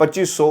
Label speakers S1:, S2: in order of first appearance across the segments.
S1: 2500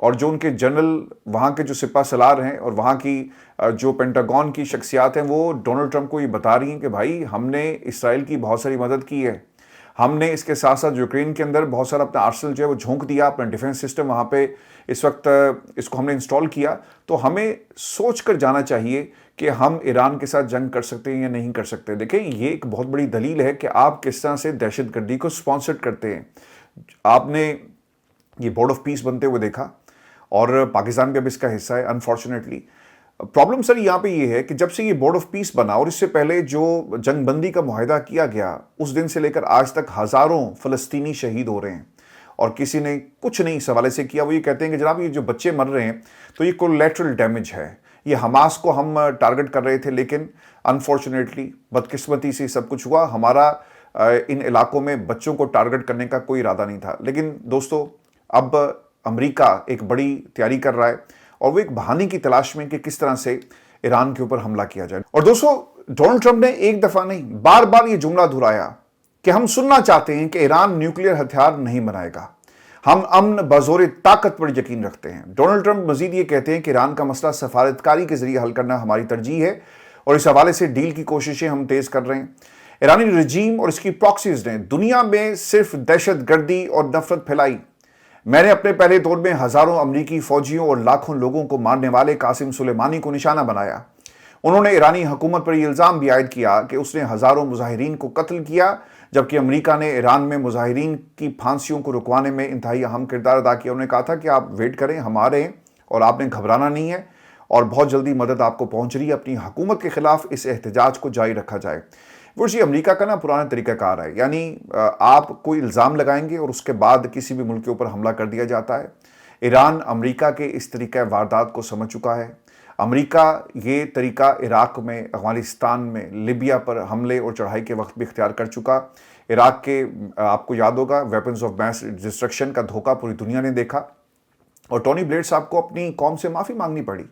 S1: اور جو ان کے جنرل وہاں کے جو سپہ سالار ہیں اور وہاں کی جو پینٹاگون کی شخصیات ہیں وہ ڈونلڈ ٹرمپ کو یہ بتا رہی ہیں کہ بھائی ہم نے اسرائیل کی بہت ساری مدد کی ہے، ہم نے اس کے ساتھ ساتھ یوکرین کے اندر بہت سارا اپنا آرسنل جو ہے وہ جھونک دیا، اپنا ڈیفنس سسٹم وہاں پہ اس وقت اس کو ہم نے انسٹال کیا. تو ہمیں سوچ کر جانا چاہیے کہ ہم ایران کے ساتھ جنگ کر سکتے ہیں یا نہیں کر سکتے. دیکھیں یہ ایک بہت بڑی دلیل ہے کہ آپ کس طرح سے دہشت گردی کو سپانسر کرتے ہیں. آپ نے یہ بورڈ آف پیس بنتے ہوئے دیکھا اور پاکستان بھی اب اس کا حصہ ہے انفارچونیٹلی. پرابلم سر یہاں پہ یہ ہے کہ جب سے یہ بورڈ آف پیس بنا اور اس سے پہلے جو جنگ بندی کا معاہدہ کیا گیا اس دن سے لے کر آج تک ہزاروں فلسطینی شہید ہو رہے ہیں اور کسی نے کچھ نہیں اس حوالے سے کیا. وہ یہ کہتے ہیں کہ جناب یہ جو بچے مر رہے ہیں تو یہ کولیٹرل ڈیمیج ہے، یہ حماس کو ہم ٹارگٹ کر رہے تھے لیکن انفارچونیٹلی بدقسمتی سے سب کچھ ہوا. ہمارا ان علاقوں میں بچوں کو ٹارگٹ کرنے کا کوئی ارادہ نہیں تھا. لیکن دوستو اب امریکہ ایک بڑی تیاری کر رہا ہے اور وہ ایک بہانے کی تلاش میں کہ کس طرح سے ایران کے اوپر حملہ کیا جائے. اور دوستو ڈونلڈ ٹرمپ نے ایک دفعہ نہیں بار بار یہ جملہ دہرایا کہ ہم سننا چاہتے ہیں کہ ایران نیوکلیئر ہتھیار نہیں بنائے گا، ہم امن بزور طاقت پر یقین رکھتے ہیں. ڈونلڈ ٹرمپ مزید یہ کہتے ہیں کہ ایران کا مسئلہ سفارتکاری کے ذریعے حل کرنا ہماری ترجیح ہے اور اس حوالے سے ڈیل کی کوششیں ہم تیز کر رہے ہیں. ایرانی رجیم اور اس کی پراکسیز نے دنیا میں صرف دہشت گردی اور نفرت پھیلائی. میں نے اپنے پہلے دور میں ہزاروں امریکی فوجیوں اور لاکھوں لوگوں کو مارنے والے قاسم سلیمانی کو نشانہ بنایا. انہوں نے ایرانی حکومت پر یہ الزام بھی عائد کیا کہ اس نے ہزاروں مظاہرین کو قتل کیا، جبکہ امریکہ نے ایران میں مظاہرین کی پھانسیوں کو رکوانے میں انتہائی اہم کردار ادا کیا. انہوں نے کہا تھا کہ آپ ویٹ کریں، ہم آ رہے ہیں اور آپ نے گھبرانا نہیں ہے اور بہت جلدی مدد آپ کو پہنچ رہی ہے. اپنی حکومت کے خلاف اس احتجاج کو جاری رکھا جائے. یہ امریکہ کا پرانا طریقہ کار ہے، یعنی آپ کوئی الزام لگائیں گے اور اس کے بعد کسی بھی ملک کے اوپر حملہ کر دیا جاتا ہے. ایران امریکہ کے اس طریقہ واردات کو سمجھ چکا ہے. امریکہ یہ طریقہ عراق میں، افغانستان میں، لیبیا پر حملے اور چڑھائی کے وقت بھی اختیار کر چکا. عراق کے آپ کو یاد ہوگا ویپنز آف میس ڈسٹرکشن کا دھوکہ پوری دنیا نے دیکھا اور ٹونی بلیئر صاحب کو اپنی قوم سے معافی مانگنی پڑی.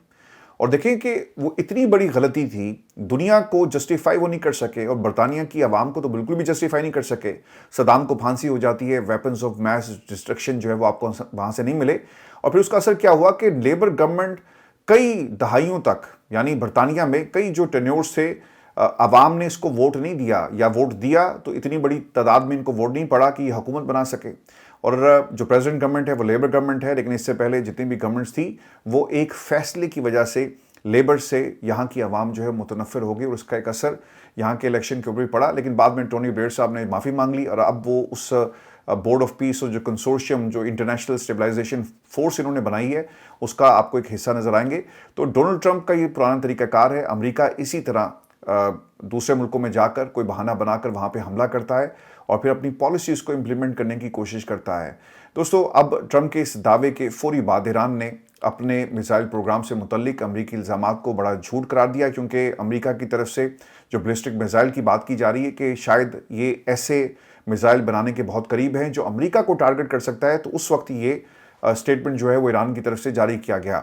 S1: اور دیکھیں کہ وہ اتنی بڑی غلطی تھی، دنیا کو جسٹیفائی وہ نہیں کر سکے اور برطانیہ کی عوام کو تو بالکل بھی جسٹیفائی نہیں کر سکے. صدام کو پھانسی ہو جاتی ہے، ویپنز آف میس ڈسٹرکشن جو ہے وہ آپ کو وہاں سے نہیں ملے. اور پھر اس کا اثر کیا ہوا کہ لیبر گورنمنٹ کئی دہائیوں تک، یعنی برطانیہ میں کئی جو ٹینیورز تھے، عوام نے اس کو ووٹ نہیں دیا یا ووٹ دیا تو اتنی بڑی تعداد میں ان کو ووٹ نہیں پڑا کہ یہ حکومت بنا سکے. اور جو پریزیڈنٹ گورنمنٹ ہے وہ لیبر گورنمنٹ ہے، لیکن اس سے پہلے جتنی بھی گورنمنٹس تھی وہ ایک فیصلے کی وجہ سے لیبر سے یہاں کی عوام جو ہے متنفر ہو گئی اور اس کا ایک اثر یہاں کے الیکشن کے اوپر بھی پڑا. لیکن بعد میں ٹونی بلیئر صاحب نے معافی مانگ لی اور اب وہ اس بورڈ آف پیس اور جو کنسورشیم جو انٹرنیشنل اسٹیبلائزیشن فورس انہوں نے بنائی ہے اس کا آپ کو ایک حصہ نظر آئیں گے. تو ڈونلڈ ٹرمپ کا یہ پرانا طریقہ کار ہے. امریکہ اسی طرح دوسرے ملکوں میں جا کر کوئی بہانہ بنا کر وہاں پہ حملہ کرتا ہے اور پھر اپنی پالیسیز کو امپلیمنٹ کرنے کی کوشش کرتا ہے. دوستو اب ٹرمپ کے اس دعوے کے فوری بعد ایران نے اپنے میزائل پروگرام سے متعلق امریکی الزامات کو بڑا جھوٹ قرار دیا، کیونکہ امریکہ کی طرف سے جو بیلسٹک میزائل کی بات کی جا رہی ہے کہ شاید یہ ایسے میزائل بنانے کے بہت قریب ہیں جو امریکہ کو ٹارگٹ کر سکتا ہے. تو اس وقت یہ اسٹیٹمنٹ جو ہے وہ ایران کی طرف سے جاری کیا گیا.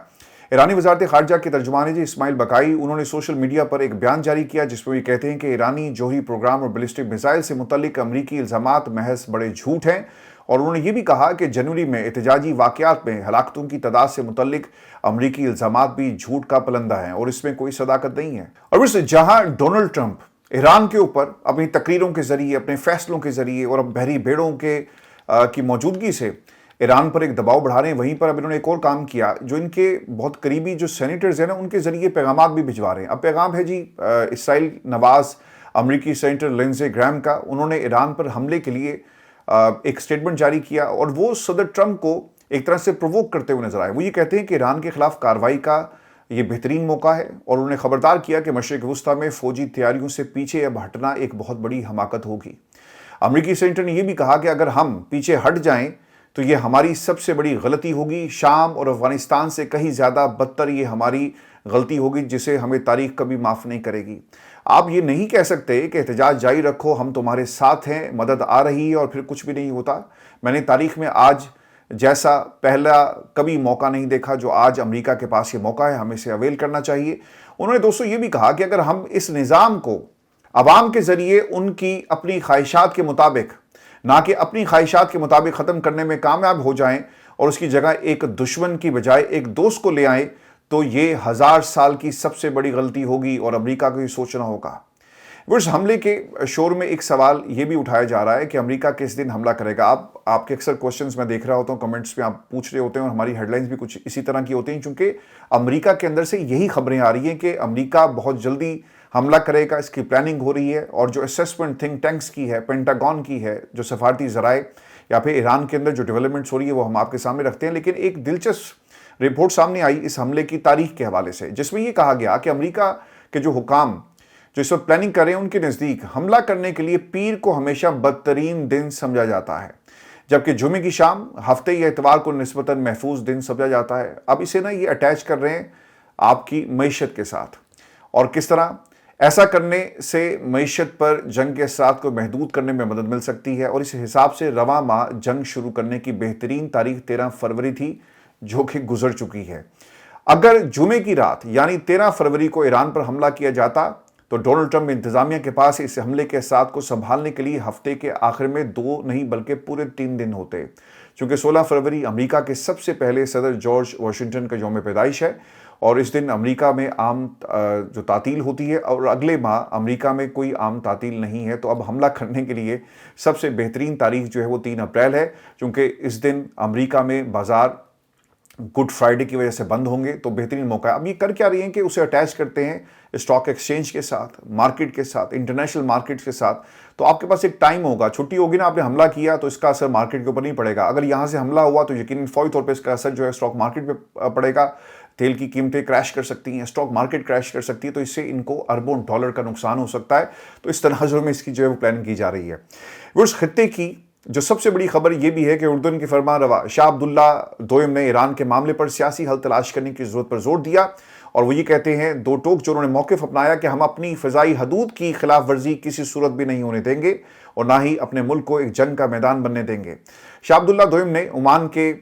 S1: ایرانی وزارت خارجہ کے ترجمان اسماعیل بقائی انہوں نے سوشل میڈیا پر ایک بیان جاری کیا جس میں وہ کہتے ہیں کہ ایرانی جوہری پروگرام اور بیلسٹک میزائل سے متعلق امریکی الزامات محض بڑے جھوٹ ہیں. اور انہوں نے یہ بھی کہا کہ جنوری میں احتجاجی واقعات میں ہلاکتوں کی تعداد سے متعلق امریکی الزامات بھی جھوٹ کا پلندہ ہیں اور اس میں کوئی صداقت نہیں ہے. اور ویسے جہاں ڈونلڈ ٹرمپ ایران کے اوپر اپنی تقریروں کے ذریعے، اپنے فیصلوں کے ذریعے اور بحری بیڑوں کی موجودگی سے ایران پر ایک دباؤ بڑھا رہے ہیں، وہیں پر اب انہوں نے ایک اور کام کیا جو ان کے بہت قریبی جو سینیٹرز ہیں نا ان کے ذریعے پیغامات بھی بھجوا رہے ہیں. اب پیغام ہے جی اسرائیل نواز امریکی سینیٹر لنزے گرام کا. انہوں نے ایران پر حملے کے لیے ایک سٹیٹمنٹ جاری کیا اور وہ صدر ٹرمپ کو ایک طرح سے پرووک کرتے ہوئے نظر آئے. وہ یہ کہتے ہیں کہ ایران کے خلاف کارروائی کا یہ بہترین موقع ہے اور انہوں نے خبردار کیا کہ مشرق وسطیٰ میں فوجی تیاریوں سے پیچھے اب ہٹنا ایک بہت بڑی حماقت ہوگی. امریکی سینیٹر نے یہ بھی کہا کہ اگر ہم پیچھے ہٹ جائیں تو یہ ہماری سب سے بڑی غلطی ہوگی. شام اور افغانستان سے کہیں زیادہ بدتر یہ ہماری غلطی ہوگی جسے ہمیں تاریخ کبھی معاف نہیں کرے گی. آپ یہ نہیں کہہ سکتے کہ احتجاج جاری رکھو، ہم تمہارے ساتھ ہیں، مدد آ رہی ہے اور پھر کچھ بھی نہیں ہوتا. میں نے تاریخ میں آج جیسا پہلا کبھی موقع نہیں دیکھا جو آج امریکہ کے پاس یہ موقع ہے، ہمیں اسے اویل کرنا چاہیے. انہوں نے دوستو یہ بھی کہا کہ اگر ہم اس نظام کو عوام کے ذریعے ان کی اپنی خواہشات کے مطابق، نہ کہ اپنی خواہشات کے مطابق ختم کرنے میں کامیاب ہو جائیں اور اس کی جگہ ایک دشمن کی بجائے ایک دوست کو لے آئیں تو یہ 1000 سال کی سب سے بڑی غلطی ہوگی اور امریکہ کو یہ سوچنا ہوگا۔ اس حملے کے شور میں ایک سوال یہ بھی اٹھایا جا رہا ہے کہ امریکہ کس دن حملہ کرے گا۔ آپ کے اکثر کوشچنز میں دیکھ رہا ہوتا ہوں، کمنٹس میں آپ پوچھ رہے ہوتے ہیں اور ہماری ہیڈ لائنز بھی کچھ اسی طرح کی ہوتی ہیں، چونکہ امریکہ کے اندر سے یہی خبریں آ رہی ہیں کہ امریکہ بہت جلدی حملہ کرے گا، اس کی پلاننگ ہو رہی ہے، اور جو اسیسمنٹ تھنک ٹینکس کی ہے، پینٹاگون کی ہے، جو سفارتی ذرائع یا پھر ایران کے اندر جو ڈیولپمنٹس ہو رہی ہے وہ ہم آپ کے سامنے رکھتے ہیں۔ لیکن ایک دلچسپ رپورٹ سامنے آئی اس حملے کی تاریخ کے حوالے سے، جس میں یہ کہا گیا کہ امریکہ کے جو حکام جو اس وقت پلاننگ کر رہے ہیں ان کے نزدیک حملہ کرنے کے لیے پیر کو ہمیشہ بدترین دن سمجھا جاتا ہے، جبکہ جمعے کی شام، ہفتے یا اتوار کو نسبتاً محفوظ دن سمجھا جاتا ہے۔ اب اسے یہ اٹیچ کر رہے ہیں آپ کی معیشت کے ساتھ، اور کس طرح ایسا کرنے سے معیشت پر جنگ کے اثرات کو محدود کرنے میں مدد مل سکتی ہے، اور اس حساب سے رواں ماہ جنگ شروع کرنے کی بہترین تاریخ 13 فروری تھی، جو کہ گزر چکی ہے۔ اگر جمعے کی رات یعنی 13 فروری کو ایران پر حملہ کیا جاتا تو ڈونلڈ ٹرمپ انتظامیہ کے پاس اس حملے کے اثرات کو سنبھالنے کے لیے ہفتے کے آخر میں 2 نہیں بلکہ پورے 3 دن ہوتے، چونکہ 16 فروری امریکہ کے سب سے پہلے صدر جارج واشنگٹن کا یوم پیدائش ہے، اور اس دن امریکہ میں عام جو تعطیل ہوتی ہے، اور اگلے ماہ امریکہ میں کوئی عام تعطیل نہیں ہے۔ تو اب حملہ کرنے کے لیے سب سے بہترین تاریخ جو ہے وہ 3 اپریل ہے، چونکہ اس دن امریکہ میں بازار گڈ فرائیڈے کی وجہ سے بند ہوں گے، تو بہترین موقع ہے۔ اب یہ کر کیا رہی ہیں کہ اسے اٹیچ کرتے ہیں اسٹاک ایکسچینج کے ساتھ، مارکیٹ کے ساتھ، انٹرنیشنل مارکیٹ کے ساتھ، تو آپ کے پاس ایک ٹائم ہوگا، چھٹی ہوگی نا، آپ نے حملہ کیا تو اس کا اثر مارکیٹ کے اوپر نہیں پڑے گا۔ اگر یہاں سے حملہ ہوا تو یقیناً فوری طور پہ اس کا اثر جو ہے اسٹاک مارکیٹ پہ پڑے گا، تیل کی قیمتیں کریش کر سکتی ہیں، اسٹاک مارکیٹ کریش کر سکتی ہے، تو اس سے ان کو اربوں ڈالر کا نقصان ہو سکتا ہے۔ تو اس تناظر میں اس کی جو ہے وہ پلاننگ کی جا رہی ہے۔ اس خطے کی جو سب سے بڑی خبر یہ بھی ہے کہ اردن کے فرمان روا شاہ عبداللہ دوئم نے ایران کے معاملے پر سیاسی حل تلاش کرنے کی ضرورت پر زور دیا، اور وہ یہ کہتے ہیں دو ٹوک جو انہوں نے موقف اپنایا کہ ہم اپنی فضائی حدود کی خلاف ورزی کسی صورت بھی نہیں ہونے دیں گے، اور نہ ہی اپنے ملک کو ایک جنگ کا میدان بننے دیں گے۔ شاہ عبداللہ دوئم نے عمان کے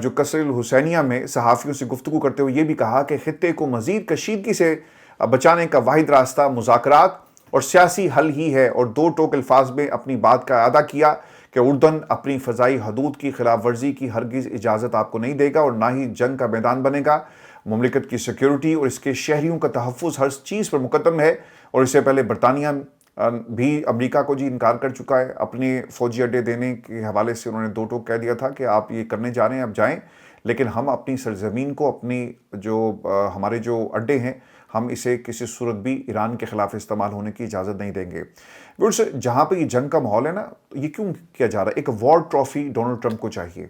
S1: جو قصر الحسینیہ میں صحافیوں سے گفتگو کرتے ہوئے یہ بھی کہا کہ خطے کو مزید کشیدگی سے بچانے کا واحد راستہ مذاکرات اور سیاسی حل ہی ہے، اور دو ٹوک الفاظ میں اپنی بات کا اعادہ کیا کہ اردن اپنی فضائی حدود کی خلاف ورزی کی ہرگز اجازت آپ کو نہیں دے گا، اور نہ ہی جنگ کا میدان بنے گا۔ مملکت کی سیکیورٹی اور اس کے شہریوں کا تحفظ ہر چیز پر مقدم ہے، اور اس سے پہلے برطانیہ بھی امریکہ کو انکار کر چکا ہے اپنے فوجی اڈے دینے کے حوالے سے۔ انہوں نے دو ٹوک کہہ دیا تھا کہ آپ یہ کرنے جا رہے ہیں، آپ جائیں، لیکن ہم اپنی سرزمین کو، اپنی جو ہمارے جو اڈے ہیں، ہم اسے کسی صورت بھی ایران کے خلاف استعمال ہونے کی اجازت نہیں دیں گے۔ جہاں پہ یہ جنگ کا ماحول ہے نا، یہ کیوں کیا جا رہا ہے؟ ایک وار ٹرافی ڈونلڈ ٹرمپ کو چاہیے،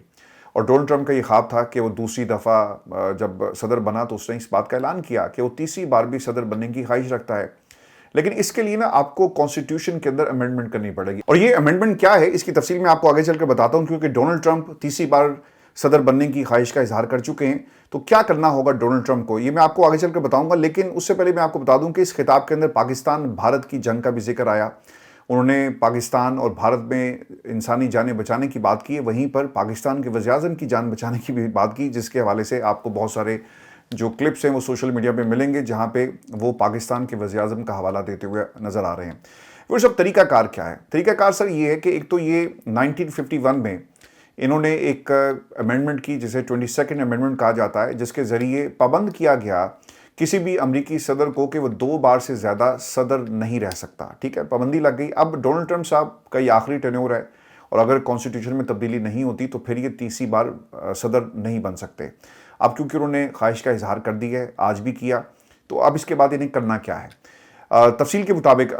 S1: اور ڈونلڈ ٹرمپ کا یہ خواب تھا کہ وہ دوسری دفعہ جب صدر بنا تو اس نے اس بات کا اعلان کیا کہ وہ تیسری بار بھی صدر بننے کی خواہش رکھتا ہے، لیکن اس کے لیے نا آپ کو کانسٹیٹیوشن کے اندر امینڈمنٹ کرنی پڑے گی، اور یہ امینڈمنٹ کیا ہے اس کی تفصیل میں آپ کو آگے چل کے بتاتا ہوں، کیونکہ ڈونلڈ ٹرمپ تیسری بار صدر بننے کی خواہش کا اظہار کر چکے ہیں۔ تو کیا کرنا ہوگا ڈونلڈ ٹرمپ کو، یہ میں آپ کو آگے چل کے بتاؤں گا، لیکن اس سے پہلے میں آپ کو بتا دوں کہ اس خطاب کے اندر پاکستان بھارت کی جنگ کا بھی ذکر آیا۔ انہوں نے پاکستان اور بھارت میں انسانی جانیں بچانے کی بات کی ہے، وہیں پر پاکستان کے وزیر اعظم کی جان بچانے کی بھی بات کی، جس کے حوالے سے آپ کو بہت سارے جو کلپس ہیں وہ سوشل میڈیا پہ ملیں گے، جہاں پہ وہ پاکستان کے وزیر اعظم کا حوالہ دیتے ہوئے نظر آ رہے ہیں۔ وہ سب طریقہ کار کیا ہے؟ طریقہ کار سر یہ ہے کہ ایک تو یہ 1951 میں انہوں نے ایک امینڈمنٹ کی، جسے 22nd امینڈمنٹ کہا جاتا ہے، جس کے ذریعے پابند کیا گیا کسی بھی امریکی صدر کو کہ وہ 2 بار سے زیادہ صدر نہیں رہ سکتا، ٹھیک ہے، پابندی لگ گئی۔ اب ڈونلڈ ٹرمپ صاحب کا یہ آخری ٹینیور ہے، اور اگر کانسٹیٹیوشن میں تبدیلی نہیں ہوتی تو پھر یہ تیسری بار صدر نہیں بن سکتے۔ اب کیونکہ انہوں نے خواہش کا اظہار کر دی ہے، آج بھی کیا، تو اب اس کے بعد انہیں کرنا کیا ہے؟ تفصیل کے مطابق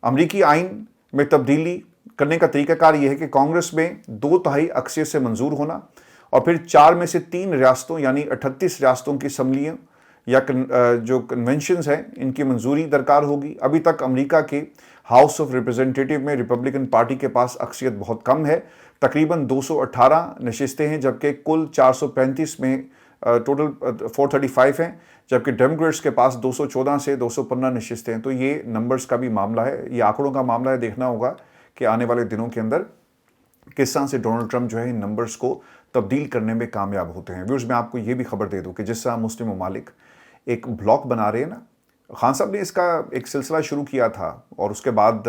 S1: امریکی آئین میں تبدیلی کرنے کا طریقہ کار یہ ہے کہ کانگریس میں 2/3 اکثریت سے منظور ہونا، اور پھر 4 میں سے 3 ریاستوں یعنی 38 ریاستوں کی اسمبلیاں یا جو کنونشنز ہیں ان کی منظوری درکار ہوگی۔ ابھی تک امریکہ کے ہاؤس آف ریپریزنٹیٹیو میں ریپبلکن پارٹی کے پاس اکثریت بہت کم ہے، تقریباً 218 نشستیں ہیں، جبکہ کل 435 میں ٹوٹل 435 ہیں، جبکہ ڈیموکریٹس کے پاس 214 سے 215 نشستیں ہیں۔ تو یہ نمبرز کا بھی معاملہ ہے، یہ آنکڑوں کا معاملہ ہے، دیکھنا ہوگا کہ آنے والے دنوں کے اندر کس طرح سے ڈونلڈ ٹرمپ جو ہے ان نمبرز کو تبدیل کرنے میں کامیاب ہوتے ہیں۔ ویورز، میں آپ کو یہ بھی خبر دے دوں کہ جس طرح مسلم ممالک ایک بلاک بنا رہے ہیں نا، خان صاحب نے اس کا ایک سلسلہ شروع کیا تھا، اور اس کے بعد